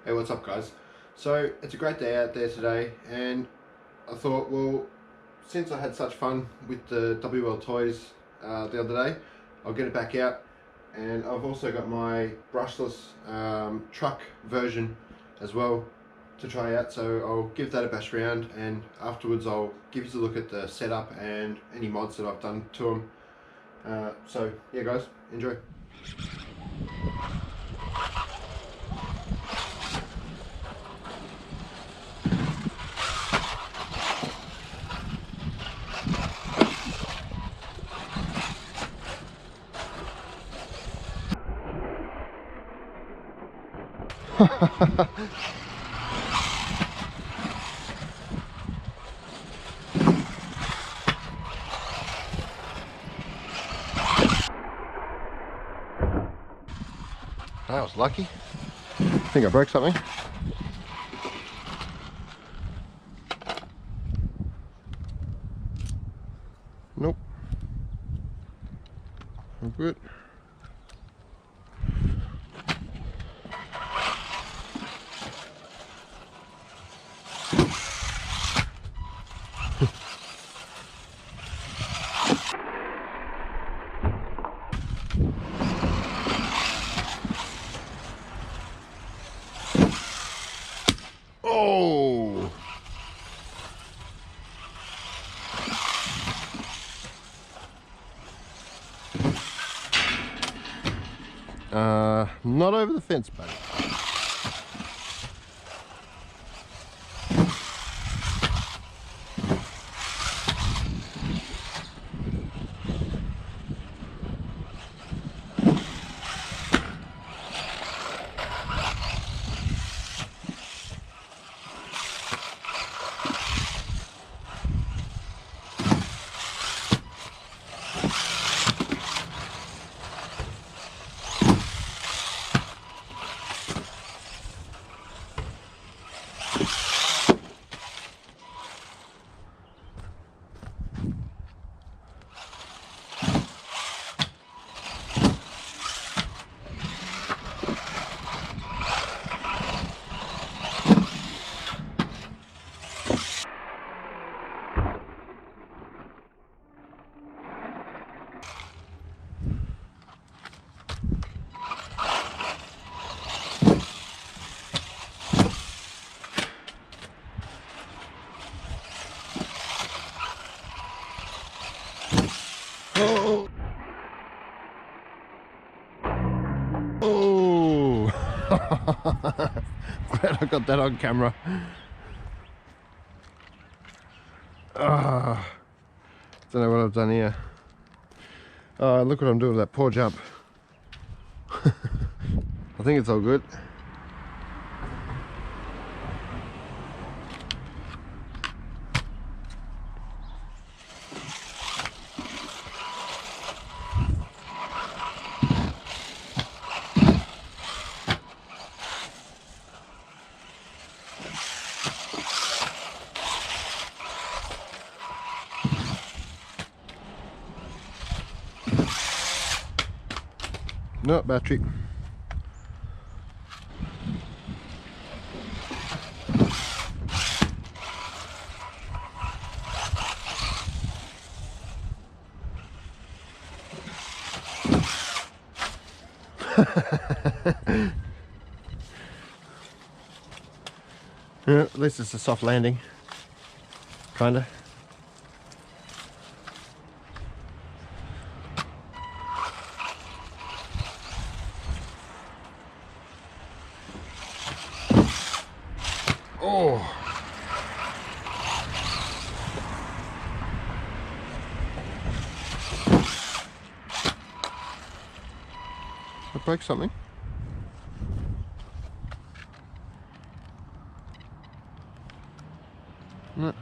Hey, what's up guys? So it's a great day out there today, and I thought, well, since I had such fun with the WL toys the other day, I'll get it back out. And I've also got my brushless truck version as well to try out, so I'll give that a bash around, and afterwards I'll give you a look at the setup and any mods that I've done to them. So yeah guys, enjoy. That was lucky. I think I broke something. Nope. I'm good. Oh! Not over the fence, buddy. Oh! Oh! Glad I got that on camera. Don't know what I've done here. Look what I'm doing with that poor jump. I think it's all good. No battery. Yeah, at least it's a soft landing, kinda. Oh! I broke something. No.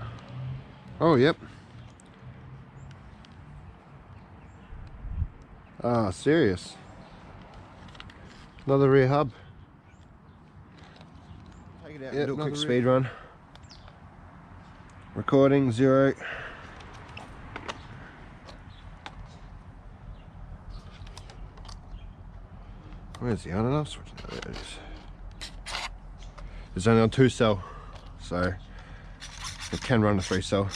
Oh, yep. Ah, serious. Another rear hub. Take it out and do a quick speed run. Recording 0. Where's the on and off switch? There it is. It's only on 2 cell, so it can run a 3 cell.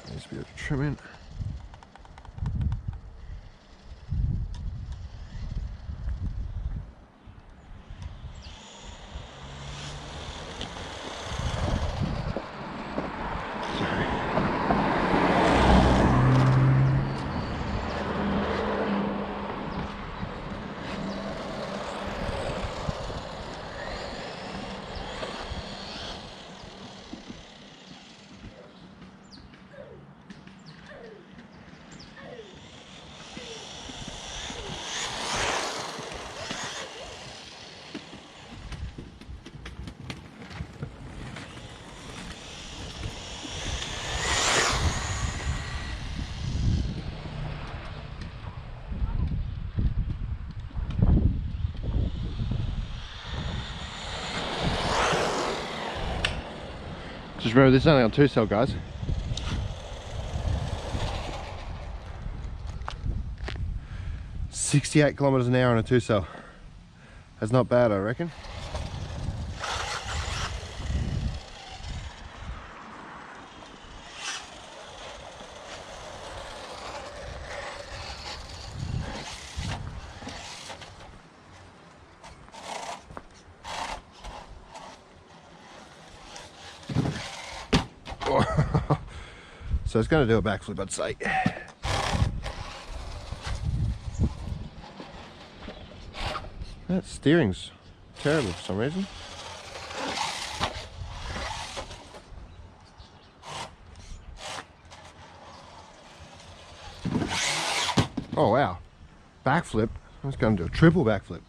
Needs a bit of trimming. Just remember, this is only on 2 cell, guys. "68 kilometers an hour on a 2 cell. That's not bad, I reckon. So it's going to do a backflip, I'd say. That steering's terrible for some reason. Oh wow, backflip. I was going to do a triple backflip.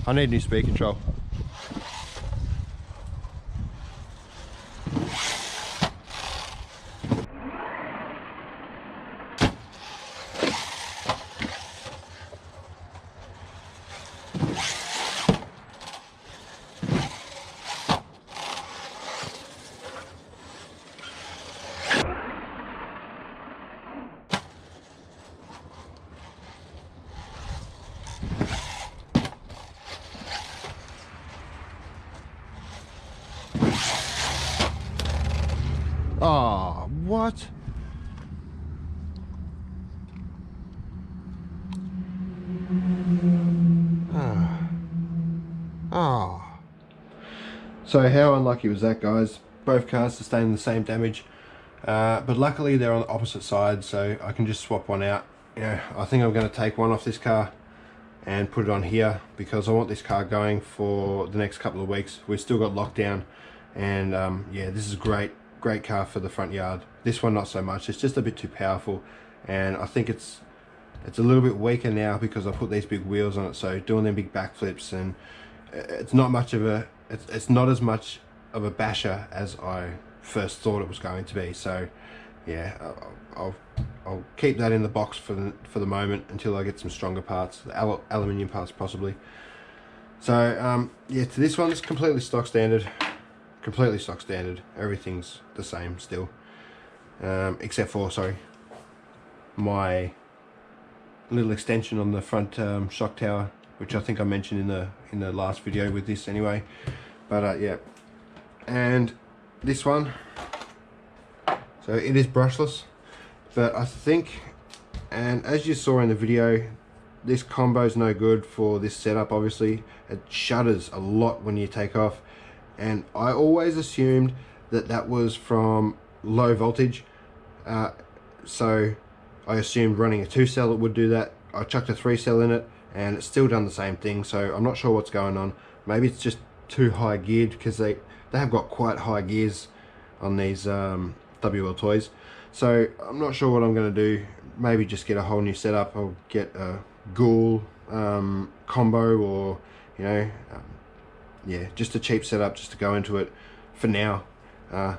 I need new speed control. Oh, what? Oh. So how unlucky was that, guys? Both cars sustained the same damage, but luckily they're on the opposite sides, so I can just swap one out. You know, I think I'm going to take one off this car and put it on here because I want this car going for the next couple of weeks. We've still got lockdown, and yeah, this is great car for the front yard. This one not so much. It's just a bit too powerful, and I think it's a little bit weaker now because I put these big wheels on it, so doing them big backflips, and it's not much of a it's not as much of a basher as I first thought it was going to be. So yeah, I'll keep that in the box for the moment until I get some stronger parts, the aluminium parts possibly. So yeah, to this one, it's completely stock standard. Everything's the same still, except for, sorry, my little extension on the front shock tower, which I think I mentioned in the last video with this anyway. But yeah, and this one, so it is brushless, but I think, and as you saw in the video, this combo's no good for this setup. Obviously it shudders a lot when you take off, and I always assumed that was from low voltage, so I assumed running a 2 cell it would do that. I chucked a 3 cell in it and it's still done the same thing, so I'm not sure what's going on. Maybe it's just too high geared, because they have got quite high gears on these WL toys. So I'm not sure what I'm going to do. Maybe just get a whole new setup. I'll get a Ghoul combo, or you know, yeah, just a cheap setup just to go into it for now. But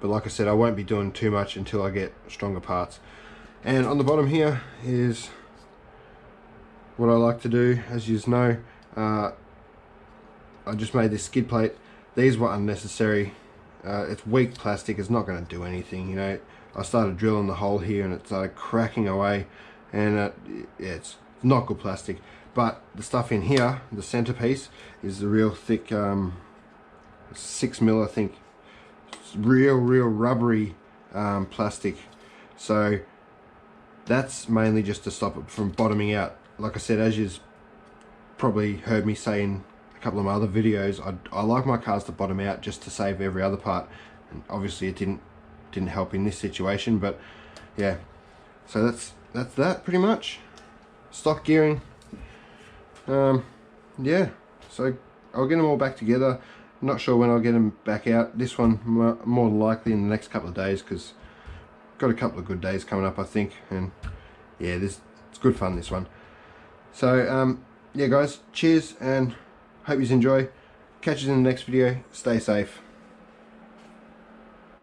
like I said, I won't be doing too much until I get stronger parts. And on the bottom here is what I like to do, as you know. I just made this skid plate. These were unnecessary. It's weak plastic, it's not going to do anything, you know. I started drilling the hole here and it started cracking away, and yeah, it's not good plastic. But the stuff in here, the centerpiece, is the real thick 6mm, I think. It's real rubbery plastic. So that's mainly just to stop it from bottoming out. Like I said, as you've probably heard me say in a couple of my other videos, I like my cars to bottom out just to save every other part. And obviously it didn't help in this situation, but yeah. So that's that pretty much. Stock gearing. Yeah, so I'll get them all back together. I'm not sure when I'll get them back out. This one more likely in the next couple of days, because got a couple of good days coming up, I think. And yeah, it's good fun, this one. So yeah guys, cheers, and hope you enjoy. Catch you in the next video. Stay safe.